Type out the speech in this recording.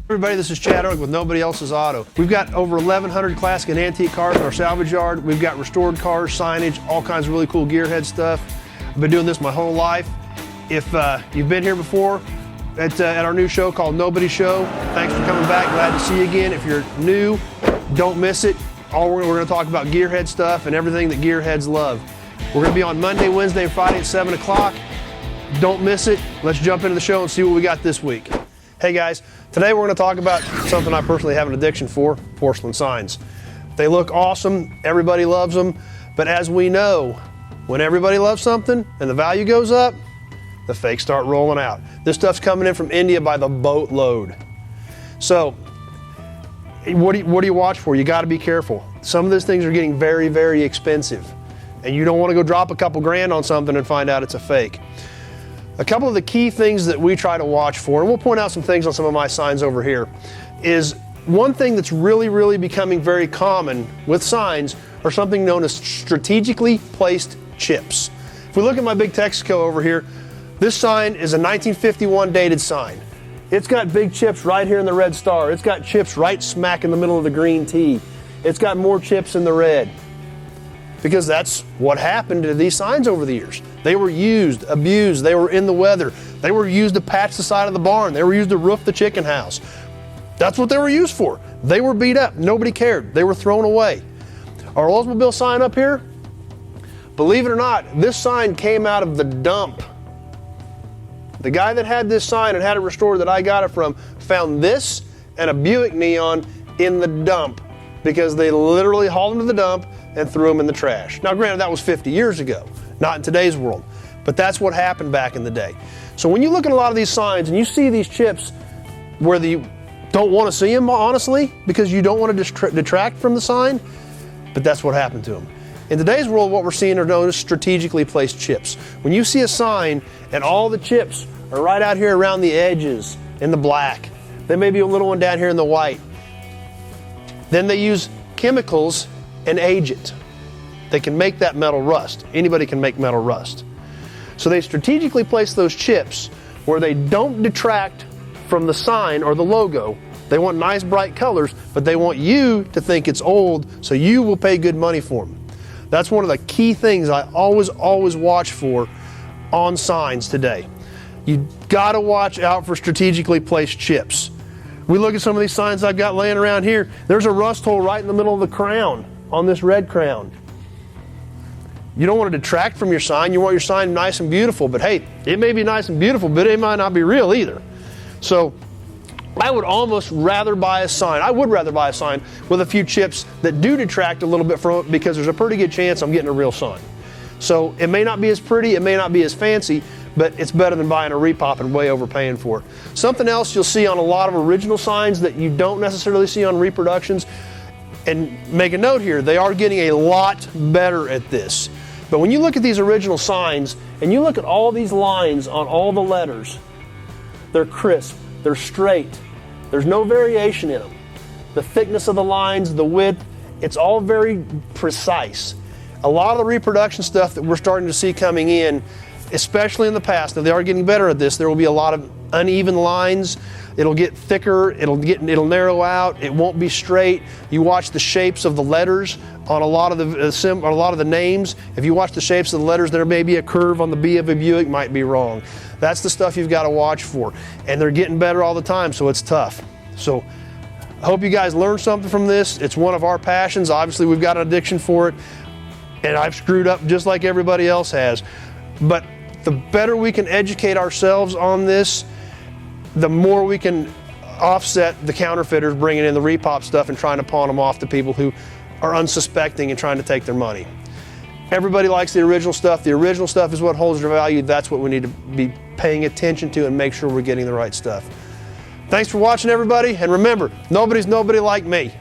Everybody, this is Chad Ehrlich with Nobody Else's Auto. We've got over 1,100 classic and antique cars in our salvage yard. We've got restored cars, signage, all kinds of really cool gearhead stuff. I've been doing this my whole life. If you've been here before at our new show called Nobody Show, thanks for coming back. Glad to see you again. If you're new, don't miss it. We're going to talk about gearhead stuff and everything that gearheads love. We're going to be on Monday, Wednesday, and Friday at 7 o'clock. Don't miss it. Let's jump into the show and see what we got this week. Hey guys, today we're going to talk about something I personally have an addiction for, porcelain signs. They look awesome, everybody loves them, but as we know, when everybody loves something and the value goes up, the fakes start rolling out. This stuff's coming in from India by the boatload. So, what do you watch for? You got to be careful. Some of these things are getting very, very expensive, and you don't want to go drop a couple grand on something and find out it's a fake. A couple of the key things that we try to watch for, and we'll point out some things on some of my signs over here, is one thing that's really, really becoming very common with signs are something known as strategically placed chips. If we look at my big Texaco over here, this sign is a 1951 dated sign. It's got big chips right here in the red star. It's got chips right smack in the middle of the green T. It's got more chips in the red. Because that's what happened to these signs over the years. They were used, abused, they were in the weather. They were used to patch the side of the barn. They were used to roof the chicken house. That's what they were used for. They were beat up, nobody cared. They were thrown away. Our Oldsmobile sign up here, believe it or not, this sign came out of the dump. The guy that had this sign and had it restored that I got it from found this and a Buick Neon in the dump because they literally hauled them to the dump and threw them in the trash. Now granted, that was 50 years ago, not in today's world, but that's what happened back in the day. So when you look at a lot of these signs and you see these chips where you don't want to see them, honestly, because you don't want to detract from the sign, but that's what happened to them. In today's world, what we're seeing are known as strategically placed chips. When you see a sign and all the chips are right out here around the edges in the black, there may be a little one down here in the white, then they use chemicals and age it. They can make that metal rust. Anybody can make metal rust. So they strategically place those chips where they don't detract from the sign or the logo. They want nice bright colors, but they want you to think it's old, so you will pay good money for them. That's one of the key things I always watch for on signs today. You gotta watch out for strategically placed chips. We look at some of these signs I've got laying around here. There's a rust hole right in the middle of the crown on this red crown. You don't want to detract from your sign. You want your sign nice and beautiful, but hey, it may be nice and beautiful, but it might not be real either. So I would almost rather buy a sign. I would rather buy a sign with a few chips that do detract a little bit from it because there's a pretty good chance I'm getting a real sign. So it may not be as pretty, it may not be as fancy, but it's better than buying a repop and way overpaying for it. Something else you'll see on a lot of original signs that you don't necessarily see on reproductions, and make a note here, they are getting a lot better at this. But when you look at these original signs and you look at all these lines on all the letters, they're crisp, they're straight, there's no variation in them. The thickness of the lines, the width, it's all very precise. A lot of the reproduction stuff that we're starting to see coming in, especially in the past, now they are getting better at this, there will be a lot of uneven lines. It'll get thicker, it'll narrow out, it won't be straight. You watch the shapes of the letters on a lot of the names. If you watch the shapes of the letters, there may be a curve on the B of a Buick, might be wrong. That's the stuff you've got to watch for. And they're getting better all the time, so it's tough. So I hope you guys learned something from this. It's one of our passions. Obviously, we've got an addiction for it, and I've screwed up just like everybody else has. But the better we can educate ourselves on this, the more we can offset the counterfeiters bringing in the repop stuff and trying to pawn them off to people who are unsuspecting and trying to take their money. Everybody likes the original stuff. The original stuff is what holds their value. That's what we need to be paying attention to and make sure we're getting the right stuff. Thanks for watching, everybody, and remember, nobody's nobody like me.